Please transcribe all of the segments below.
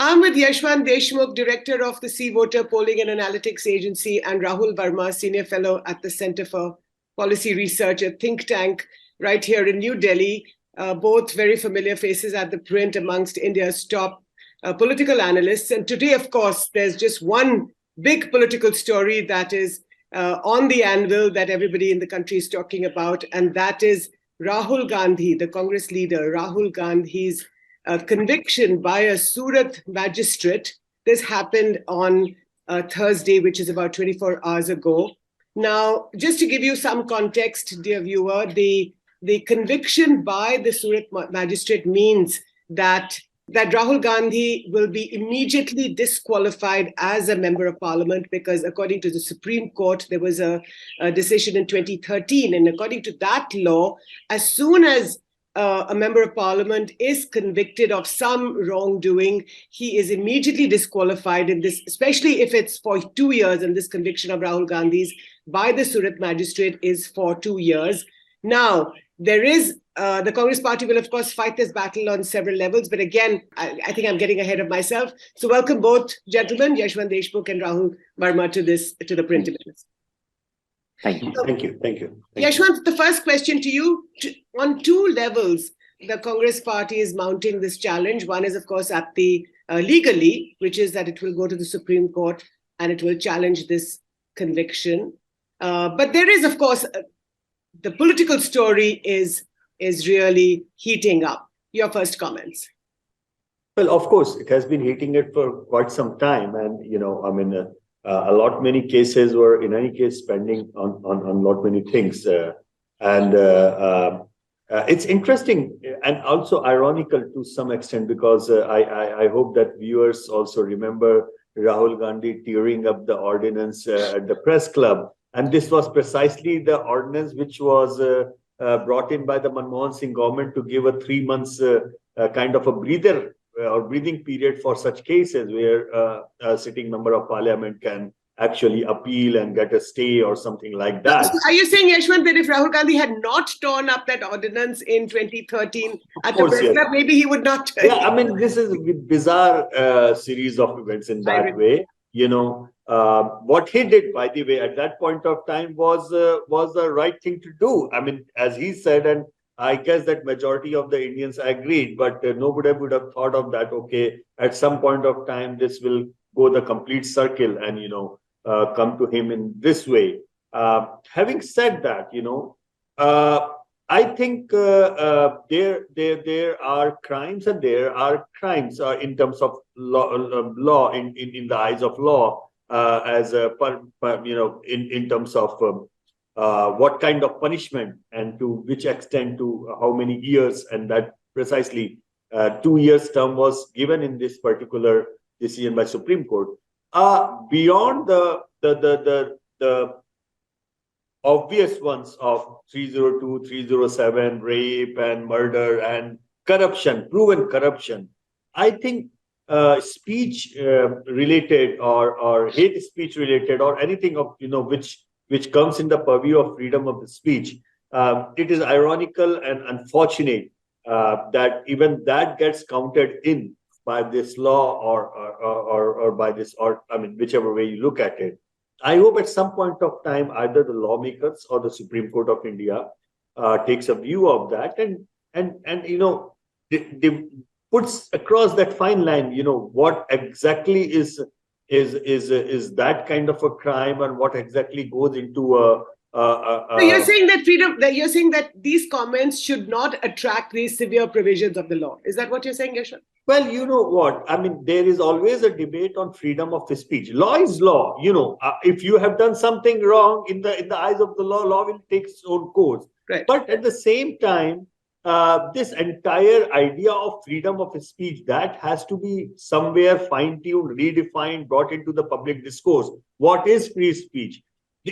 I'm with Yashwant Deshmukh, Director of the Sea Voter Polling and Analytics Agency, and Rahul Verma, Senior Fellow at the Center for Policy Research, a think tank right here in New Delhi. Both very familiar faces at ThePrint amongst India's top political analysts. And today, of course, there's just one big political story that is on the anvil that everybody in the country is talking about, and that is Rahul Gandhi, the Congress leader, Rahul Gandhi's conviction by a Surat magistrate. This happened on Thursday, which is about 24 hours ago. Now, just to give you some context, dear viewer, the conviction by the Surat magistrate means that Rahul Gandhi will be immediately disqualified as a member of parliament because according to the Supreme Court, there was a decision in 2013. And according to that law, as soon as a member of parliament is convicted of some wrongdoing, he is immediately disqualified in this, especially if it's for 2 years, and this conviction of Rahul Gandhi's by the Surat magistrate is for 2 years. Now, there is, the Congress party will, of course, fight this battle on several levels. But again, I think I'm getting ahead of myself. So welcome both gentlemen, Yashwant Deshmukh and Rahul Verma to ThePrint. Thank you. Thank you. Thank you. Yashwant, the first question to you. On two levels, the Congress party is mounting this challenge. One is, of course, at the legally, which is that it will go to the Supreme Court and it will challenge this conviction. But there is, of course, the political story is really heating up. Your first comments. Well, of course, it has been heating it for quite some time. And, you know, I mean, many cases were in any case pending on many things. It's interesting and also ironical to some extent because I hope that viewers also remember Rahul Gandhi tearing up the ordinance at the press club. And this was precisely the ordinance which was brought in by the Manmohan Singh government to give a 3 months kind of a breather or breathing period for such cases where a sitting member of parliament can actually appeal and get a stay or something like that. So are you saying, Yashwant, that if Rahul Gandhi had not torn up that ordinance in 2013 at the press club, maybe he would not? Yeah, I mean, this is a bizarre series of events in that way. You know, what he did, by the way, at that point of time was the right thing to do. I mean, as he said, and I guess that majority of the Indians agreed, but nobody would have thought of that. Okay, at some point of time, this will go the complete circle and, you know, come to him in this way. Having said that, you know, I think there are crimes and there are crimes in terms of law in the eyes of law as a you know in terms of what kind of punishment and to which extent, to how many years, and that precisely 2 years term was given in this particular decision by Supreme Court. Beyond the obvious ones of 302, 307, rape and murder and corruption, proven corruption, I think speech related or hate speech related or anything of, you know, which comes in the purview of freedom of the speech, it is ironical and unfortunate that even that gets counted in by this law or by this, or I mean, whichever way you look at it. I hope at some point of time, either the lawmakers or the Supreme Court of India takes a view of that and you know, puts across that fine line, you know, what exactly is that kind of a crime and what exactly goes into so you're saying that you're saying that these comments should not attract these severe provisions of the law. Is that what you're saying, Yashwant? Well, you know what? I mean, there is always a debate on freedom of the speech. Law is law. You know, if you have done something wrong in the eyes of the law will take its own course. Right. But at the same time, this entire idea of freedom of speech, that has to be somewhere fine-tuned, redefined, brought into the public discourse. What is free speech?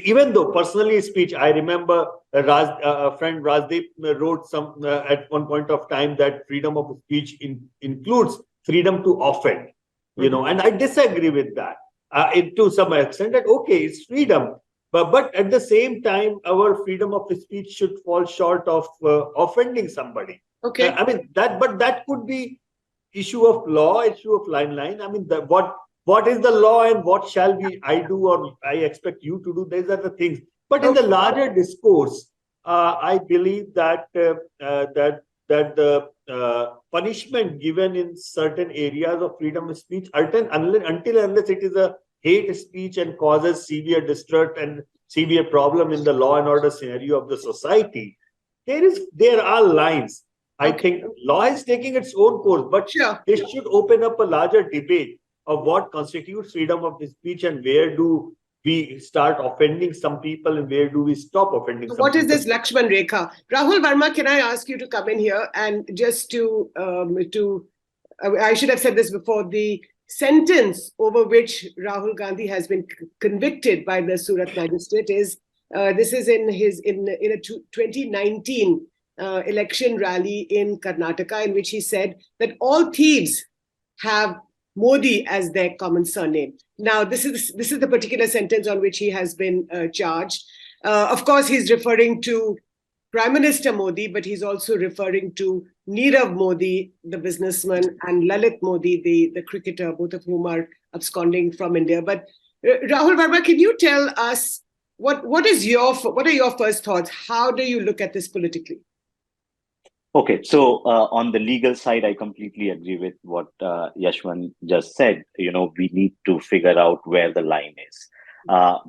Even though personally speech, I remember a friend Rajdeep wrote some at one point of time that freedom of speech includes freedom to offend, you know, and I disagree with that to some extent that, okay, it's freedom. But at the same time, our freedom of speech should fall short of offending somebody. Okay. I mean, that could be issue of law, issue of line. I mean, what is the law and what shall I do or I expect you to do? These are the things. But in the larger discourse, I believe that the punishment given in certain areas of freedom of speech, until unless it is a hate speech and causes severe distress and severe problem in the law and order scenario of the society, there are lines. I think law is taking its own course, but this should open up a larger debate of what constitutes freedom of speech and where do we start offending some people and where do we stop offending some people. What is this Lakshman Rekha? Rahul Verma, can I ask you to come in here and just I should have said this before, the sentence over which Rahul Gandhi has been convicted by the Surat magistrate is, this is in a 2019 election rally in Karnataka, in which he said that all thieves have Modi as their common surname. Now, this is the particular sentence on which he has been charged. Of course, he's referring to Prime Minister Modi, but he's also referring to Nirav Modi, the businessman, and Lalit Modi, the cricketer, both of whom are absconding from India. But Rahul Verma, can you tell us what are your first thoughts? How do you look at this politically? Okay, so on the legal side, I completely agree with what Yashwant just said. You know, we need to figure out where the line is.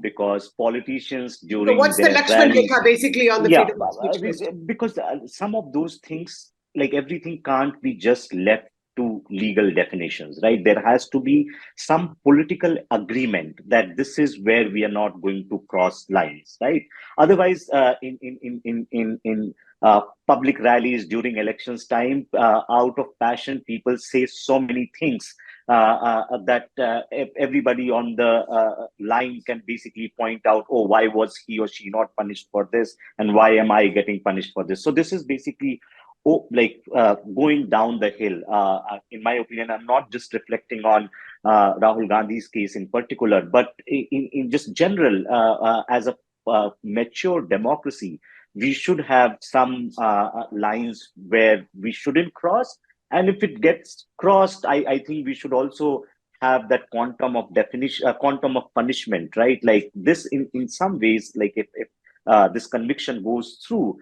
Because politicians during so what's the Lakshman Rekha basically on the freedom of speech? Because some of those things, like everything, can't be just left to legal definitions, right? There has to be some political agreement that this is where we are not going to cross lines, right? Otherwise, in public rallies during elections time, out of passion, people say so many things that everybody on the line can basically point out, oh, why was he or she not punished for this? And why am I getting punished for this? So this is basically going down the hill. In my opinion, I'm not just reflecting on Rahul Gandhi's case in particular, but in just general, as a mature democracy, we should have some lines where we shouldn't cross. And if it gets crossed, I think we should also have that quantum of quantum of punishment, right? Like this, in some ways, like if this conviction goes through,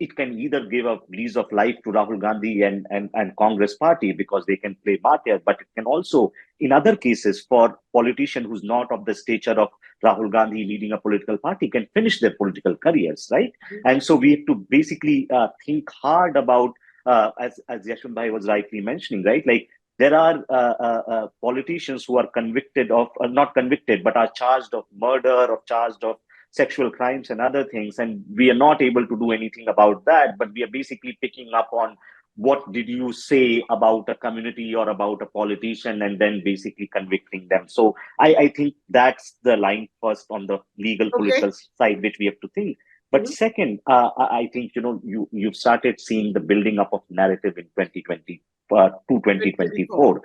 it can either give a lease of life to Rahul Gandhi and Congress party because they can play martyr, but it can also, in other cases, for politician who's not of the stature of Rahul Gandhi leading a political party, can finish their political careers, right? Mm-hmm. And so we have to basically think hard about, as Yashwant Bhai was rightly mentioning, right? Like there are politicians who are convicted of, not convicted, but are charged of murder or charged of sexual crimes and other things, and we are not able to do anything about that, but we are basically picking up on what did you say about a community or about a politician and then basically convicting them. So I think that's the line first on the legal political side, which we have to think. But second, I think, you've started seeing the building up of narrative in 2020 to 2024.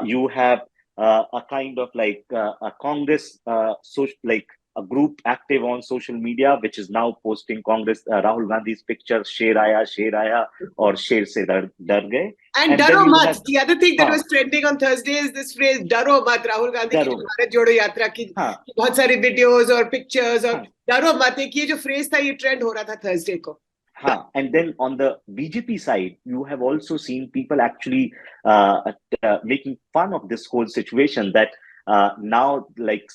You have a kind of like a Congress, a group active on social media, which is now posting Congress, Rahul Gandhi's picture, Sher Aaya, or Sher Se Dar Gaye. And Daro Mat. The other thing that was trending on Thursday is this phrase, Daro Mat. Rahul Gandhi ki Bharat Jodo Yatra ki bahut sari videos or pictures or Daro Mat. Ye jo phrase tha, ye trend ho raha tha Thursday ko. And then on the BJP side, you have also seen people actually making fun of this whole situation that now, like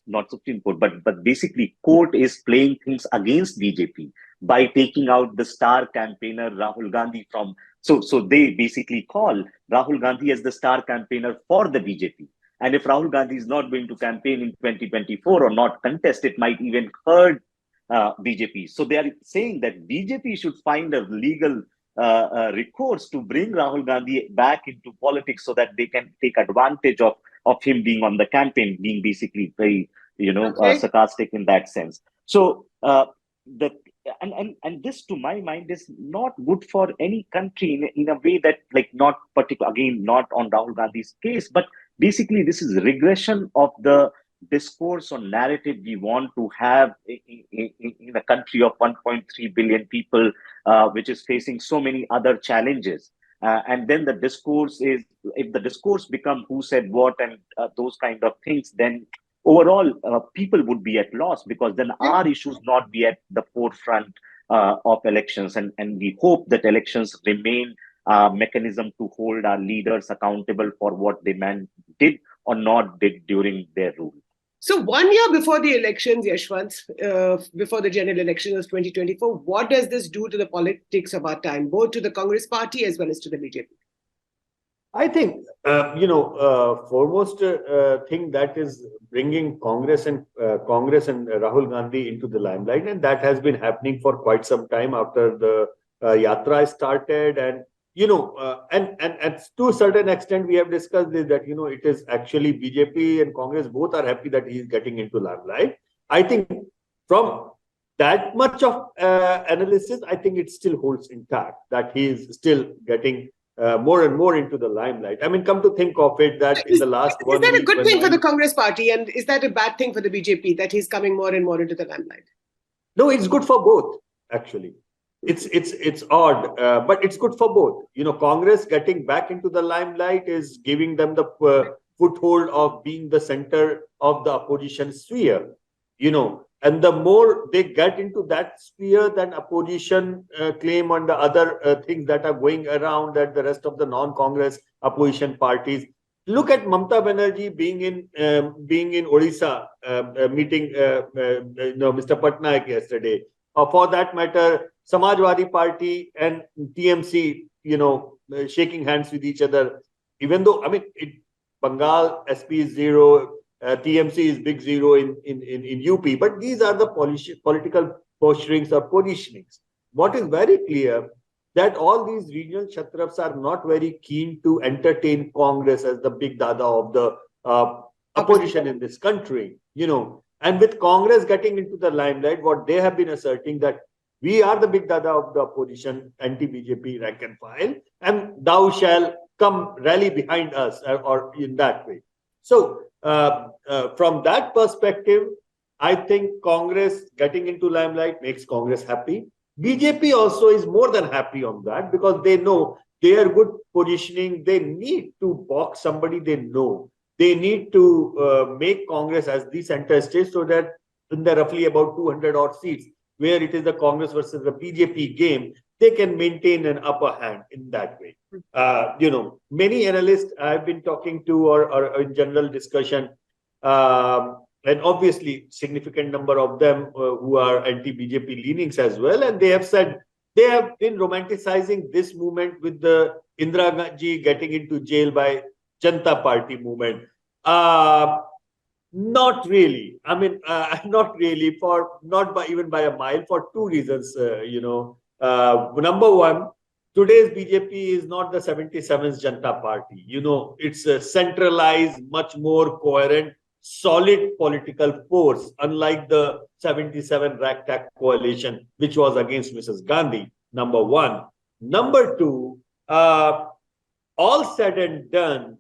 not Supreme Court, but basically court is playing things against BJP by taking out the star campaigner Rahul Gandhi from. So they basically call Rahul Gandhi as the star campaigner for the BJP. And if Rahul Gandhi is not going to campaign in 2024 or not contest, it might even hurt BJP. So they are saying that BJP should find a legal recourse to bring Rahul Gandhi back into politics so that they can take advantage of him being on the campaign, being basically very, sarcastic in that sense. So and this, to my mind, is not good for any country in a way that, like, not particular, again, not on Rahul Gandhi's case, but basically this is regression of the discourse or narrative we want to have in a country of 1.3 billion people, which is facing so many other challenges. And then the discourse is, if the discourse become who said what and those kind of things, then overall people would be at loss, because then our issues not be at the forefront of elections. And we hope that elections remain mechanism to hold our leaders accountable for what they did or not did during their rule. So 1 year before the elections, Yashwant, before the general election of 2024, what does this do to the politics of our time, both to the Congress party as well as to the BJP? I think, foremost thing that is bringing Congress and Rahul Gandhi into the limelight, and that has been happening for quite some time after the yatra started, and and to a certain extent we have discussed this, that it is actually BJP and Congress both are happy that he is getting into limelight. I think from that much of analysis, I think it still holds intact that he is still getting more and more into the limelight. I mean, come to think of it, that in the last 1 week... Is that a good thing for the Congress party, and is that a bad thing for the BJP, that he's coming more and more into the limelight? No, it's good for both, actually. It's odd, but it's good for both. Congress getting back into the limelight is giving them the foothold of being the center of the opposition sphere, and the more they get into that sphere, then opposition claim on the other things that are going around, that the rest of the non-Congress opposition parties. Look at Mamata Banerjee being in Odisha, meeting Mr. Patnaik yesterday. For that matter, Samajwadi Party and TMC, shaking hands with each other. Even though, Bengal SP is zero, TMC is big zero in UP, but these are the political posturings or positionings. What is very clear, that all these regional Kshatriyas are not very keen to entertain Congress as the big dada of the opposition in this country, And with Congress getting into the limelight, what they have been asserting, that we are the big dada of the opposition, anti-BJP rank and file, and thou shall come rally behind us, or in that way. So from that perspective, I think Congress getting into limelight makes Congress happy. BJP also is more than happy on that, because they know they are good positioning. They need to box somebody they know. They need to make Congress as the center stage, so that in the roughly about 200 odd seats, where it is the Congress versus the BJP game, they can maintain an upper hand in that way. Many analysts I've been talking to, or in general discussion, and obviously significant number of them who are anti-BJP leanings as well, and they have said they have been romanticizing this movement with the Indira Gandhi getting into jail by Janata Party movement. Not really. Not really, even by a mile, for two reasons. Number one, today's BJP is not the 77th Janata Party. It's a centralized, much more coherent, solid political force, unlike the 77 ragtag coalition, which was against Mrs. Gandhi. Number one. Number two, all said and done,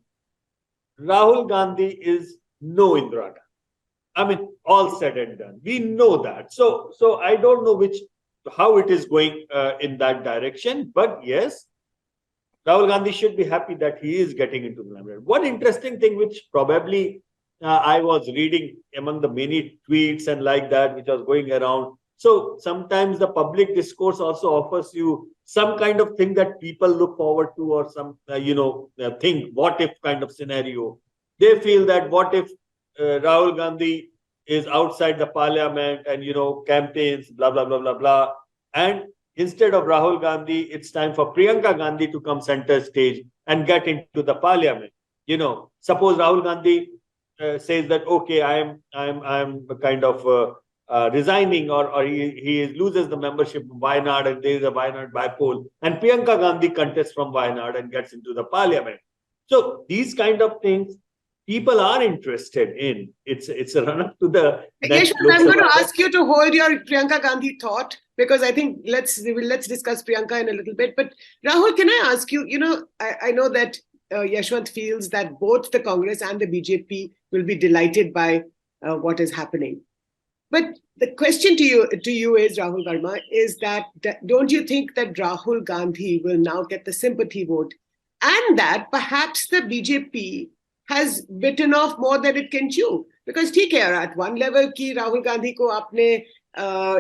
Rahul Gandhi is no Indira Gandhi. All said and done. We know that. So I don't know how it is going in that direction. But yes, Rahul Gandhi should be happy that he is getting into the limelight. One interesting thing, which probably I was reading among the many tweets and like that, which was going around. So sometimes the public discourse also offers you some kind of thing that people look forward to, or some, think, what if kind of scenario. They feel that what if Rahul Gandhi is outside the parliament and, campaigns, blah, blah, blah, blah, blah. And instead of Rahul Gandhi, it's time for Priyanka Gandhi to come center stage and get into the parliament. Suppose Rahul Gandhi says that, okay, I'm kind of resigning, or he loses the membership of Wayanad, and there is a Wayanad bypoll, and Priyanka Gandhi contests from Wayanad and gets into the parliament. So these kind of things people are interested in. It's a run-up to the next. Yashwant, I'm going to ask you to hold your Priyanka Gandhi thought, because I think let's discuss Priyanka in a little bit. But Rahul, can I ask you, I know that Yashwant feels that both the Congress and the BJP will be delighted by what is happening. But the question to you is, Rahul Verma, is that don't you think that Rahul Gandhi will now get the sympathy vote, and that perhaps the BJP has bitten off more than it can chew? Because ठीक है यार, at one level कि Rahul Gandhi को आपने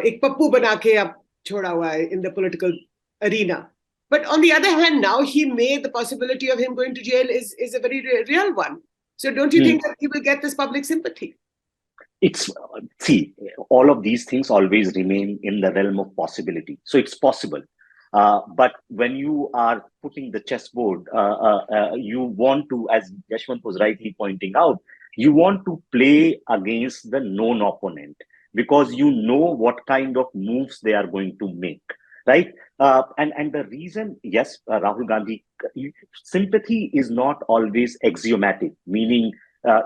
एक पप्पू बना के अब छोड़ा हुआ है in the political arena. But on the other hand, now he made the possibility of him going to jail is a very real one. So don't you think that he will get this public sympathy? See, all of these things always remain in the realm of possibility. So it's possible. But when you are putting the chessboard, you want to, as Yashwant was rightly pointing out, you want to play against the known opponent because you know what kind of moves they are going to make, right? And the reason, yes, Rahul Gandhi, sympathy is not always axiomatic, meaning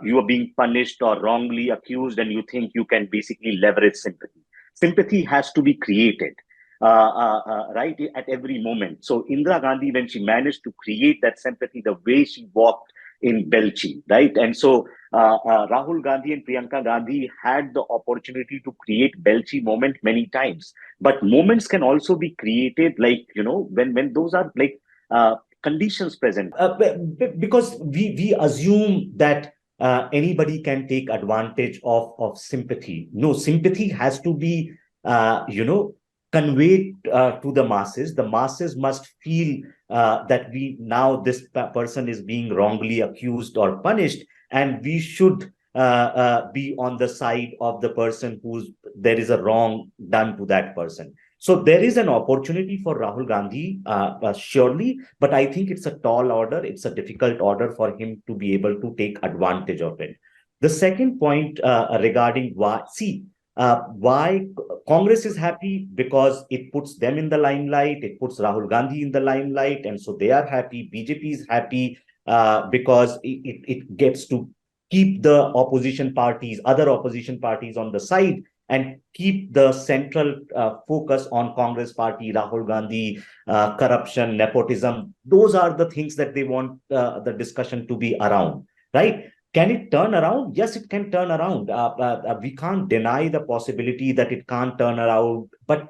you are being punished or wrongly accused and you think you can basically leverage sympathy. Sympathy has to be created, right, at every moment. So Indira Gandhi, when she managed to create that sympathy, the way she walked in Belchi, right? And so Rahul Gandhi and Priyanka Gandhi had the opportunity to create Belchi moment many times. But moments can also be created, like, when those are like conditions present. Because we assume that anybody can take advantage of sympathy. No, sympathy has to be, conveyed to the masses. The masses must feel that this person is being wrongly accused or punished, and we should be on the side of the person there is a wrong done to that person. So there is an opportunity for Rahul Gandhi, surely, but I think it's a tall order. It's a difficult order for him to be able to take advantage of it. The second point regarding why Congress is happy, because it puts them in the limelight, it puts Rahul Gandhi in the limelight, and so they are happy. BJP is happy because it gets to keep the other opposition parties on the side and keep the central focus on Congress party, Rahul Gandhi, corruption, nepotism. Those are the things that they want the discussion to be around, right? Can it turn around? Yes, it can turn around. We can't deny the possibility that it can't turn around. But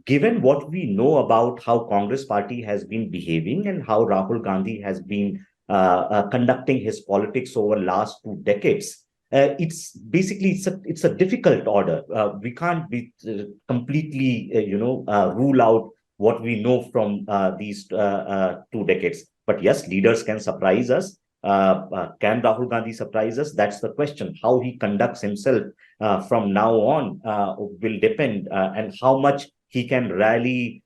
given what we know about how Congress party has been behaving and how Rahul Gandhi has been conducting his politics over last 2 decades, it's a difficult order. We can't be completely rule out what we know from these 2 decades. But yes, leaders can surprise us. Can Rahul Gandhi surprise us? That's the question. How he conducts himself from now on will depend, and how much he can rally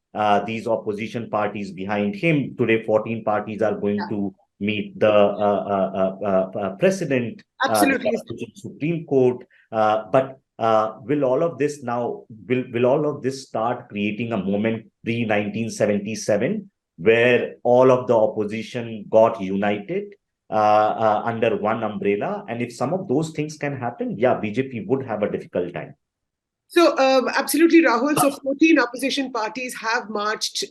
these opposition parties behind him. Today, 14 parties are going to meet the president, absolutely, the Supreme Court. But will all of this start creating a moment pre-1977 where all of the opposition got united under one umbrella? And if some of those things can happen, yeah, BJP would have a difficult time. So absolutely, Rahul. So 14 opposition parties have marched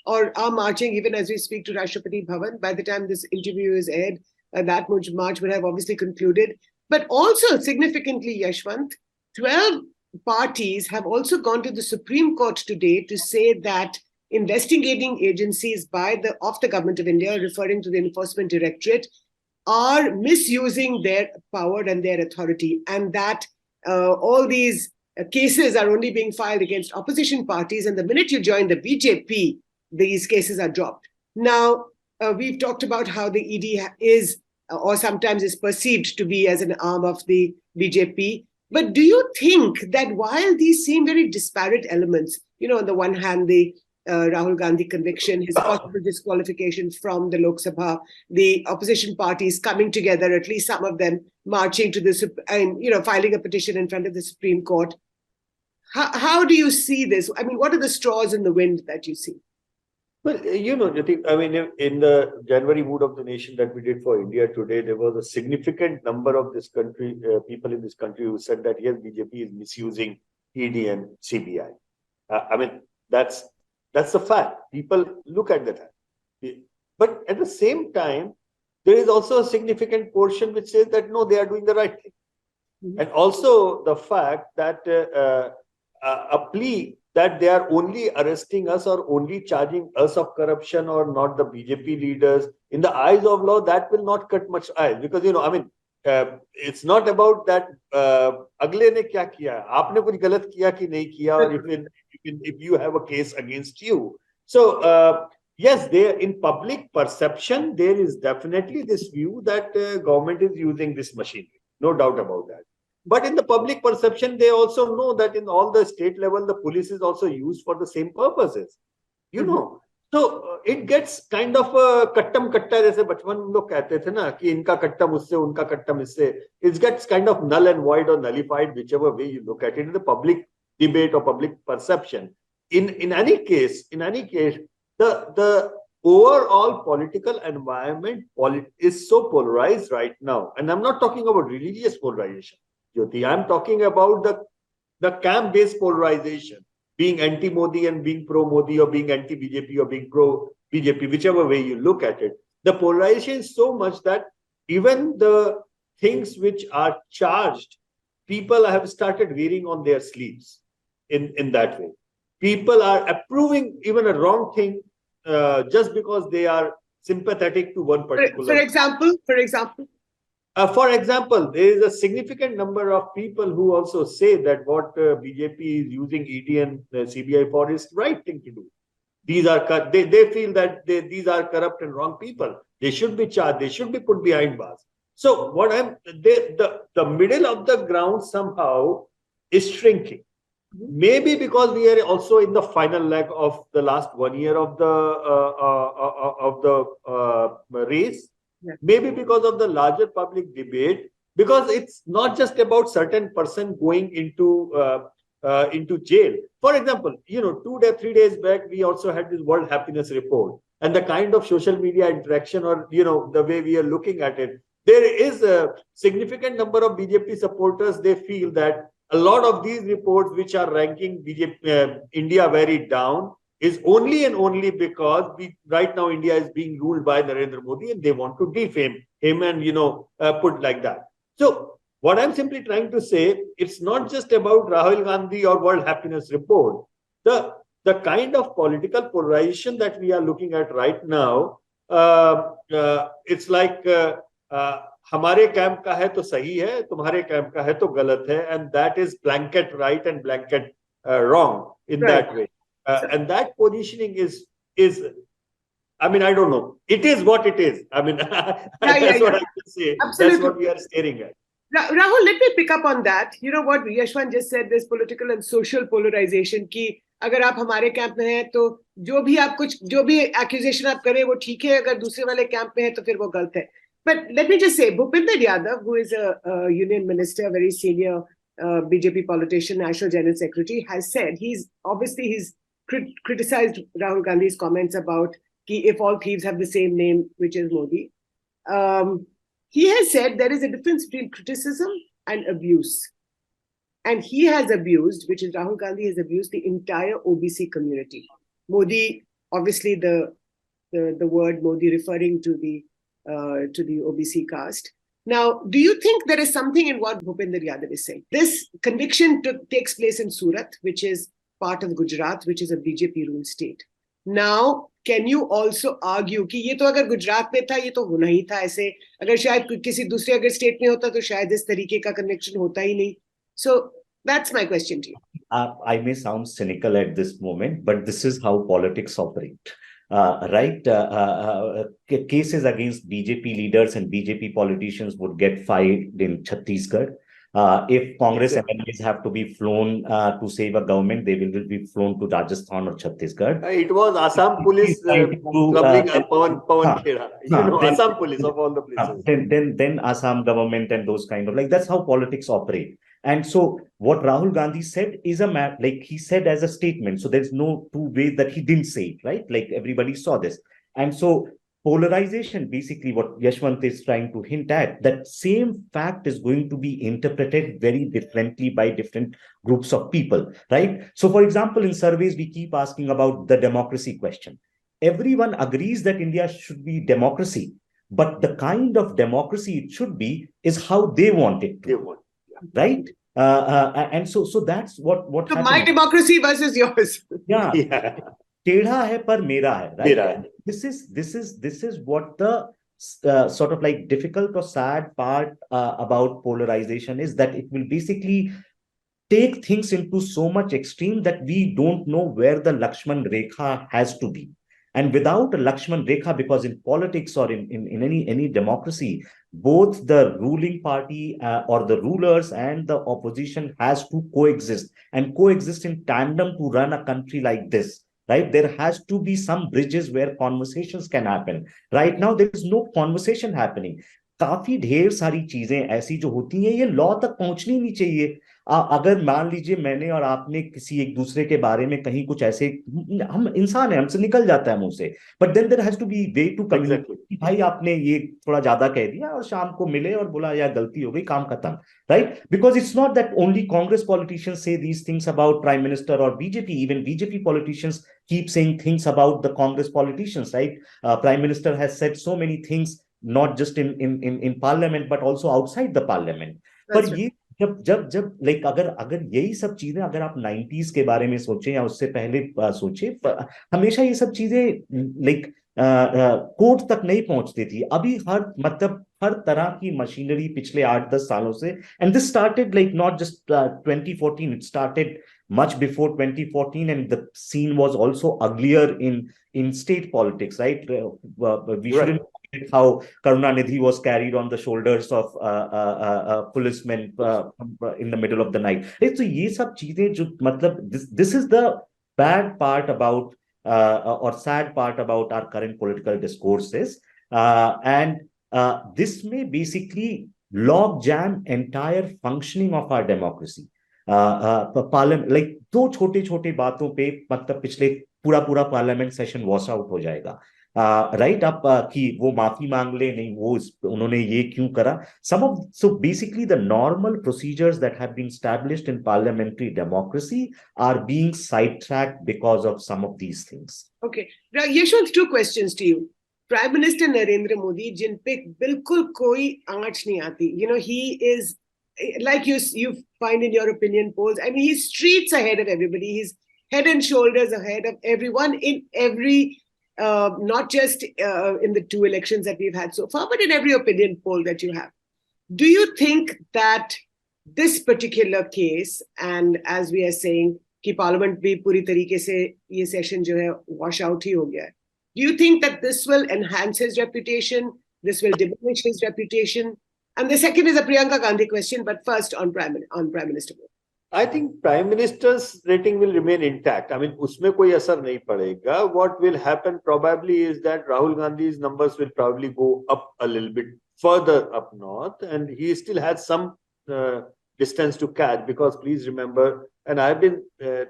or are marching even as we speak to Rashtrapati Bhavan. By the time this interview is aired, that march would have obviously concluded. But also significantly, Yashwant, 12 parties have also gone to the Supreme Court today to say that investigating agencies of the government of India, referring to the Enforcement Directorate, are misusing their power and their authority, and that all these cases are only being filed against opposition parties, and the minute you join the BJP, these cases are dropped. Now, we've talked about how the ED is, or sometimes is perceived to be as an arm of the BJP. But do you think that while these seem very disparate elements, on the one hand, the Rahul Gandhi conviction, his possible disqualification from the Lok Sabha, the opposition parties coming together, at least some of them marching to filing a petition in front of the Supreme Court. How do you see this? I mean, what are the straws in the wind that you see? Well, in the January mood of the nation that we did for India Today, there was a significant number of this country, people in this country who said that, yes, BJP is misusing ED and CBI. That's the fact. People look at that. But at the same time, there is also a significant portion which says that, no, they are doing the right thing. And also the fact that a plea that they are only arresting us or only charging us of corruption or not the BJP leaders, in the eyes of law, that will not cut much eyes. Because, I mean, it's not about that अगले ने क्या किया, आपने कुछ गलत किया कि नहीं किया, or if you have a case against you. So yes, there in public perception there is definitely this view that government is using this machinery, no doubt about that. But in the public perception, they also know that in all the state level, the police is also used for the same purposes. So it gets kind of kattam katta, जैसे बचपन में लोग कहते थे ना कि इनका कट्टा मुझसे, उनका कट्टा मुझसे. It gets kind of null and void or nullified, whichever way you look at it in the public debate or public perception. In any case, the overall political environment is so polarized right now, and I'm not talking about religious polarization, Jyoti. I'm talking about the camp-based polarization, being anti-Modi and being pro-Modi, or being anti-BJP or being pro-BJP, whichever way you look at it. The polarization is so much that even the things which are charged, people have started wearing on their sleeves in that way. People are approving even a wrong thing just because they are sympathetic to one particular. For example, for example, there is a significant number of people who also say that what BJP is using ED and CBI for is the right thing to do. These are they feel that these are corrupt and wrong people. They should be charged. They should be put behind bars. So what the middle of the ground somehow is shrinking. Maybe because we are also in the final leg of the last 1 year of the race. Yeah. Maybe because of the larger public debate, because it's not just about certain person going into jail. For example, 3 days back, we also had this World Happiness Report, and the kind of social media interaction, or the way we are looking at it, there is a significant number of BJP supporters. They feel that a lot of these reports, which are ranking BJP India very down, is only and only because right now India is being ruled by Narendra Modi, and they want to defame him and put like that. So what I'm simply trying to say, it's not just about Rahul Gandhi or World Happiness Report. The kind of political polarization that we are looking at right now, it's like हमारे camp का है तो सही है, तुम्हारे camp का है तो गलत है, and that is blanket right and blanket wrong in that way. And that positioning is, I mean, I don't know. It is what it is. I mean, that's what I can say. Absolutely. That's what we are staring at. Rahul, let me pick up on that. You know what Yashwant just said, there's political and social polarization ki अगर आप हमारे camp में हैं तो जो भी accusation आप करें वो ठीक है, अगर दूसरे वाले कैंप में है तो फिर वो गलत है. But let me just say, Bhupinder Yadav, who is a union minister, very senior BJP politician, National General Secretary, has said he's criticized Rahul Gandhi's comments about if all thieves have the same name, which is Modi. He has said there is a difference between criticism and abuse. And he has abused, which is Rahul Gandhi has abused the entire OBC community. Modi, obviously the word Modi referring to the OBC caste. Now, do you think there is something in what Bhupinder Yadav is saying? This conviction takes place in Surat, which is part of Gujarat, which is a BJP-ruled state. Now, can you also argue कि ये तो अगर गुजरात में था, ये तो होना ही था ऐसे, अगर शायद किसी दूसरे अगर स्टेट में होता तो शायद इस तरीके का conviction होता ही नहीं. So that's my question to you. I may sound cynical at this moment, but this is how politics operate. Cases against BJP leaders and BJP politicians would get filed in Chhattisgarh. If Congress MLAs have to be flown to save a government, they will be flown to Rajasthan or Chhattisgarh. It was Assam police troubling Pawan Khera. Assam police of all the places. Then Assam government and those kind of that's how politics operate. And so what Rahul Gandhi said is he said as a statement. So there's no two ways that he didn't say it, right? Like everybody saw this. And so polarization, basically what Yashwant is trying to hint at, that same fact is going to be interpreted very differently by different groups of people, right? So for example, in surveys, we keep asking about the democracy question. Everyone agrees that India should be democracy, but the kind of democracy it should be is how they want it to. right? And so that's what So happened. my democracy versus yours. Yeah, Yeah. टेढ़ा है पर मेरा है, right? Mera hai. This is what the sort of like difficult or sad part about polarization is, that it will basically take things into so much extreme that we don't know where the Lakshman Rekha has to be. And without a Lakshman Rekha, because in politics or in any democracy, both the ruling party or the rulers and the opposition has to coexist and coexist in tandem to run a country like this. Right, there has to be some bridges where conversations can happen. Right now, there is no conversation happening. काफी ढेर सारी चीजें ऐसी जो होती हैं, ये law तक पहुंचनी नहीं चाहिए. अगर मान लीजिए मैंने और आपने किसी एक दूसरे के बारे में कहीं कुछ ऐसे, हम इंसान है, हमसे निकल जाता है मुंह से, but then there has to be way to communicate. भाई आपने ये थोड़ा ज्यादा कह दिया, और शाम को मिले और बोला यार गलती हो गई, काम खत्म. Right, because it's not that only Congress politicians say these things about Prime Minister or BJP. Even BJP politicians keep saying things about the Congress politicians, right? Prime Minister has said so many things, not just in Parliament but also outside the Parliament. पर ये जब like अगर यही सब चीजें अगर आप 90s के बारे में सोचें या उससे पहले सोचें, हमेशा ये सब चीजें लाइक कोर्ट तक नहीं पहुंचती थी. अभी हर तरह की मशीनरी पिछले 8-10 सालों से, and this started like not just 2014, it started much before 2014, and the scene was also uglier in state politics, right? We shouldn't forget how Karunanidhi was carried on the shoulders of policemen in the middle of the night. So ये सब चीजें जो मतलब this is the bad part about or sad part about our current political discourses, and this may basically log jam entire functioning of our democracy. Parliament like दो छोटे छोटे बातों पे मतलब पिछले पूरा पार्लियामेंट सेशन वॉश आउट हो जाएगा. राइट, आप कि वो माफी मांग ले, नहीं वो उन्होंने ये क्यों करा. so basically the normal procedures that have been established in parliamentary democracy are being sidetracked because of some of these things. Okay, Yashwant, 2 questions to you. Prime Minister Narendra Modi, जिन पे बिल्कुल कोई आंच नहीं आती, he is, like you find in your opinion polls, I mean, he's streets ahead of everybody. He's head and shoulders ahead of everyone in every, not just in the 2 elections that we've had so far, but in every opinion poll that you have. Do you think that this particular case, and as we are saying, कि Parliament भी पूरी तरीके से ये session जो है wash out ही हो गया है, do you think that this will enhance his reputation? This will diminish his reputation? And the second is a Priyanka Gandhi question, but first on Prime Minister. I think Prime Minister's rating will remain intact. I mean, उसमें कोई असर नहीं पड़ेगा. What will happen probably is that Rahul Gandhi's numbers will probably go up a little bit further up north, and he still has some distance to catch, because please remember, and I've been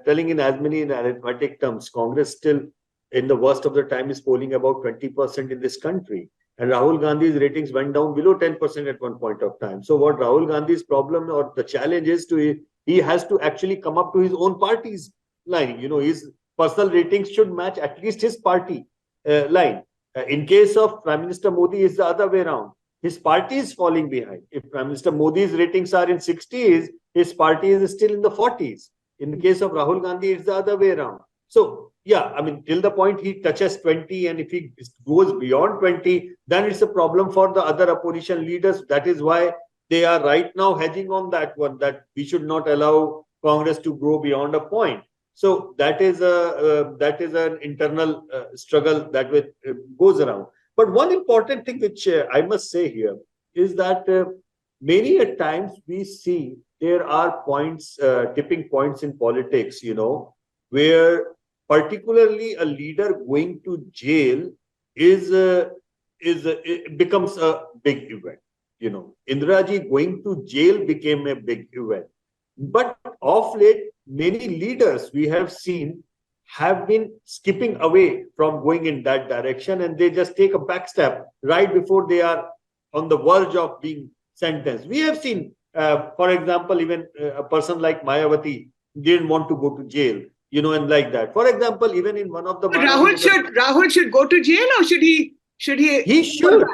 telling in as many in arithmetic terms, Congress still in the worst of the time is polling about 20% in this country. And Rahul Gandhi's ratings went down below 10% at one point of time. So what Rahul Gandhi's problem or the challenge is he has to actually come up to his own party's line. His personal ratings should match at least his party line. In case of Prime Minister Modi, it's the other way around. His party is falling behind. If Prime Minister Modi's ratings are in 60s, his party is still in the 40s. In the case of Rahul Gandhi, it's the other way around. So, yeah, I mean, till the point he touches 20, and if he goes beyond 20, then it's a problem for the other opposition leaders. That is why they are right now hedging on that one, that we should not allow Congress to grow beyond a point. So that is an internal struggle that goes around. But one important thing which I must say here is that many a times we see there are points, tipping points in politics, where particularly a leader going to jail it becomes a big event. Indiraji going to jail became a big event. But of late, many leaders we have seen have been skipping away from going in that direction, and they just take a back step right before they are on the verge of being sentenced. We have seen, for example, even a person like Mayawati didn't want to go to jail, and like that. For example, even in one of the Rahul should go to jail, or should he? He should.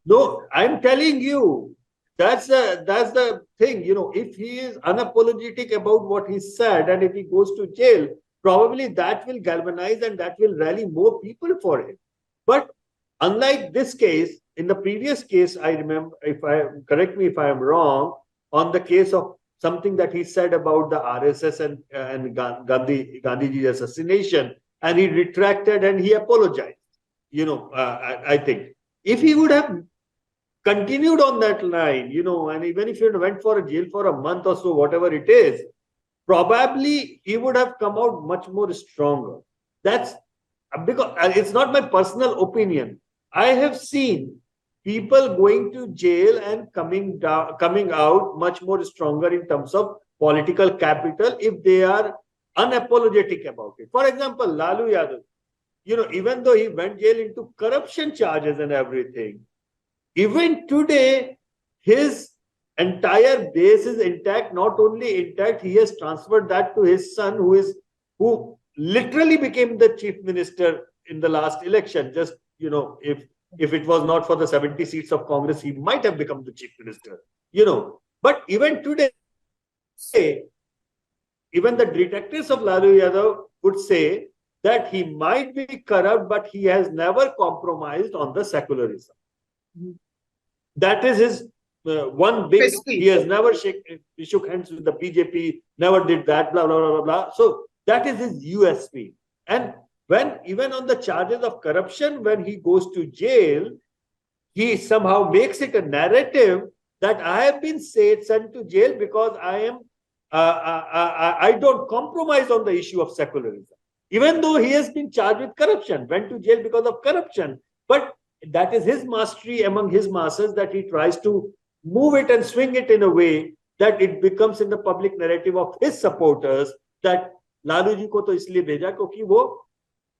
No, I'm telling you that's the thing. If he is unapologetic about what he said, and if he goes to jail, probably that will galvanize and that will rally more people for him. But unlike this case, in the previous case, I remember, correct me if I am wrong, on the case of something that he said about the RSS and Gandhiji's assassination, and he retracted and he apologized. I think if he would have continued on that line, and even if he went for a jail for a month or so, whatever it is, probably he would have come out much more stronger. That's because it's not my personal opinion. I have seen people going to jail and coming out much more stronger in terms of political capital if they are unapologetic about it. For example, Lalu Yadav, even though he went jail into corruption charges and everything, even today, his entire base is intact. Not only intact, he has transferred that to his son, who literally became the chief minister in the last election. Just, if it was not for the 70 seats of Congress, he might have become the chief minister. But even today, even the detectives of Lalu Yadav would say that he might be corrupt, but he has never compromised on the secularism. That is his one big. He has never shook hands with the BJP, never did that, blah, blah, blah, blah, blah. So that is his USP. And when even on the charges of corruption, when he goes to jail, he somehow makes it a narrative that I have been sent to jail because I don't compromise on the issue of secularism. Even though he has been charged with corruption, went to jail because of corruption. But that is his mastery among his masses, that he tries to move it and swing it in a way that it becomes in the public narrative of his supporters that Lalu ji को तो इसलिए भेजा क्योंकि वो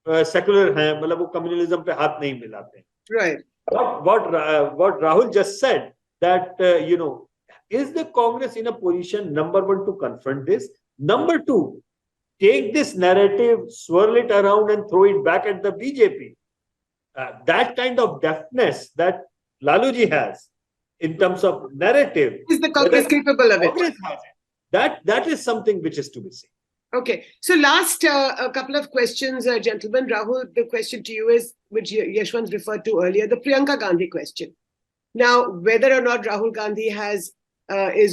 secular हैं, मतलब वो communalism पे हाथ नहीं मिलाते. Right. What Rahul just said, that is the Congress in a position, number one, to confront this, number two, take this narrative, swirl it around and throw it back at the BJP. That kind of deftness that Laluji has in terms of narrative, is the Congress capable of it? Congress has it. That is something which is to be seen. Okay, so last a couple of questions, gentlemen. Rahul, the question to you is, which Yashwant referred to earlier, the Priyanka Gandhi question. Now, whether or not Rahul Gandhi is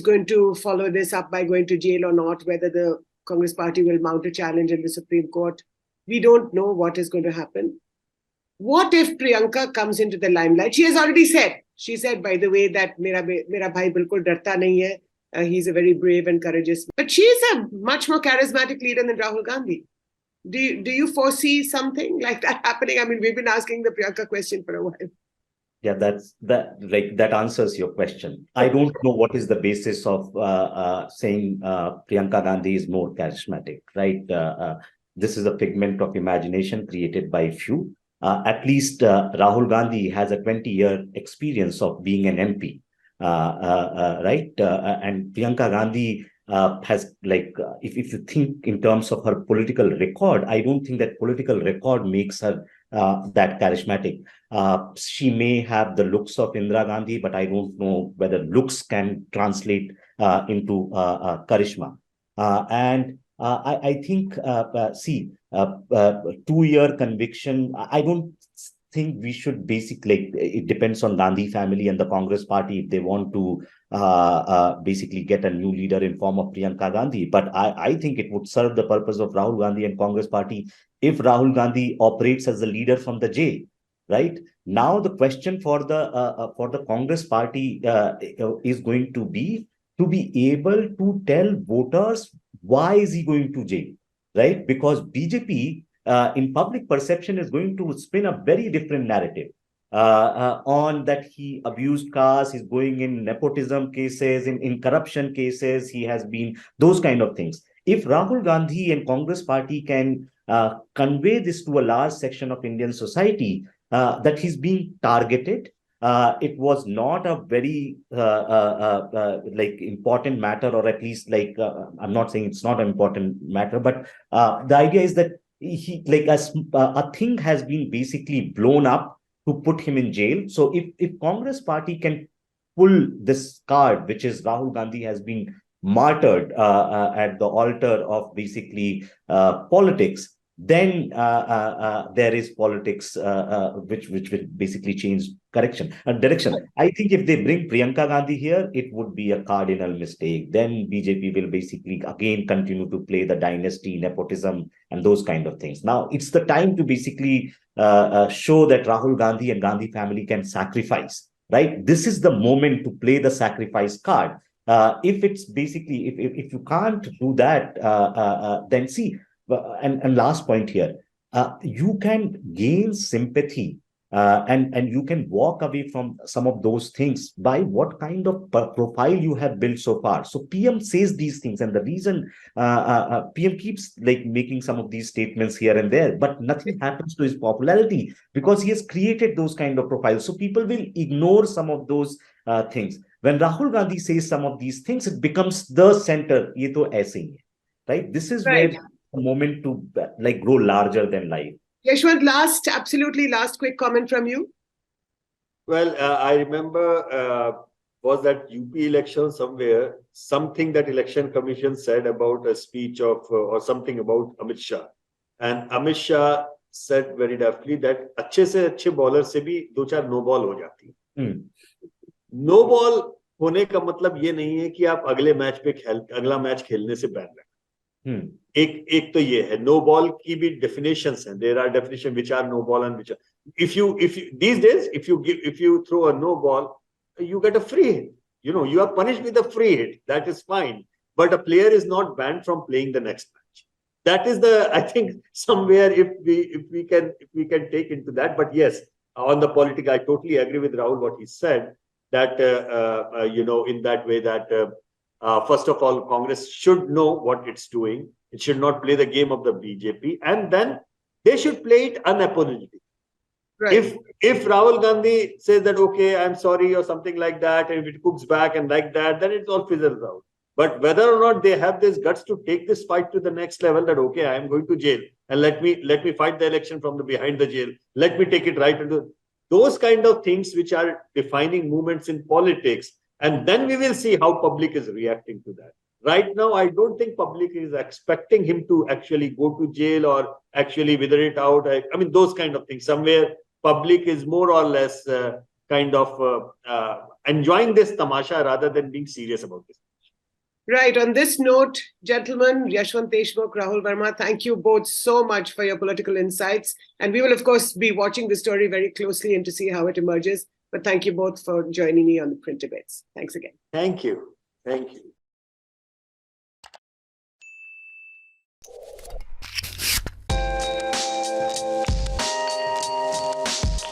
going to follow this up by going to jail or not, whether the Congress party will mount a challenge in the Supreme Court, we don't know what is going to happen. What if Priyanka comes into the limelight? She has already said, by the way, that mera bhai bilkul darta nahi hai. He's a very brave and courageous. But she is a much more charismatic leader than Rahul Gandhi. Do you foresee something like that happening? I mean, we've been asking the Priyanka question for a while. Yeah, that answers your question. I don't know what is the basis of saying Priyanka Gandhi is more charismatic, right? This is a figment of imagination created by few. At least Rahul Gandhi has a 20-year experience of being an MP, right? And Priyanka Gandhi has, if you think in terms of her political record, I don't think that political record makes her that charismatic. She may have the looks of Indira Gandhi, but I don't know whether looks can translate into charisma. And I think, 2-year conviction, I don't think we should basically, it depends on Gandhi family and the Congress party if they want to basically get a new leader in form of Priyanka Gandhi. But I think it would serve the purpose of Rahul Gandhi and Congress party if Rahul Gandhi operates as the leader from the jail, right? Now the question for the Congress party is going to be able to tell voters why is he going to jail, right? Because BJP in public perception is going to spin a very different narrative on that he abused caste, he's going in nepotism cases, in corruption cases, he has been, those kind of things. If Rahul Gandhi and Congress party can convey this to a large section of Indian society, that he's being targeted, it was not a very important matter, or at least I'm not saying it's not an important matter, but the idea is that he a thing has been basically blown up to put him in jail. So if Congress party can pull this card, which is Rahul Gandhi has been martyred at the altar of basically politics, then there is politics which will basically change direction. I think if they bring Priyanka Gandhi here, it would be a cardinal mistake. Then BJP will basically again continue to play the dynasty, nepotism, and those kind of things. Now it's the time to basically show that Rahul Gandhi and Gandhi family can sacrifice. Right, this is the moment to play the sacrifice card. If it's basically if you can't do that, then see. And last point here, you can gain sympathy and you can walk away from some of those things by what kind of profile you have built so far. So PM says these things, and the reason PM keeps like making some of these statements here and there, but nothing happens to his popularity because he has created those kind of profiles. So people will ignore some of those things. When Rahul Gandhi says some of these things, it becomes the center. Ye to aise hi hai, right? This is where the moment to like grow larger than life. Yashwant, absolutely last quick comment from you. Well, I remember was that UP election somewhere, something that election commission said about a speech of or something about Amit Shah. And Amit Shah said very deftly that अच्छे से अच्छे bowler से भी 2-4 no ball हो जाती है. No ball होने का मतलब ये नहीं है कि आप अगले मैच पे अगला मैच खेलने से बैन रखें. एक तो ये है, नो बॉल की भी डेफिनेशंस हैं. There are definition which are no ball and which are if you these days if you throw a no ball, you get a free hit. You are punished with a free hit. That is fine, but a player is not banned from playing the next match. That is I think somewhere if we can take into that. But yes, on the politics, I totally agree with Rahul what he said, that in that way that first of all, Congress should know what it's doing. It should not play the game of the BJP, and then they should play it unapologetically. Right. If Rahul Gandhi says that, okay, I'm sorry or something like that, and if it cooks back and like that, then it all fizzles out. But whether or not they have this guts to take this fight to the next level, that okay, I am going to jail and let me fight the election from the behind the jail. Let me take it right into those kind of things which are defining movements in politics. And then we will see how public is reacting to that. Right now, I don't think public is expecting him to actually go to jail or actually wither it out. I mean, those kind of things. Somewhere public is more or less kind of enjoying this tamasha rather than being serious about this. Right. On this note, gentlemen, Yashwant Deshmukh, Rahul Verma, thank you both so much for your political insights. And we will, of course, be watching the story very closely and to see how it emerges. But thank you both for joining me on the Print Debates. Thanks again. Thank you. Thank you.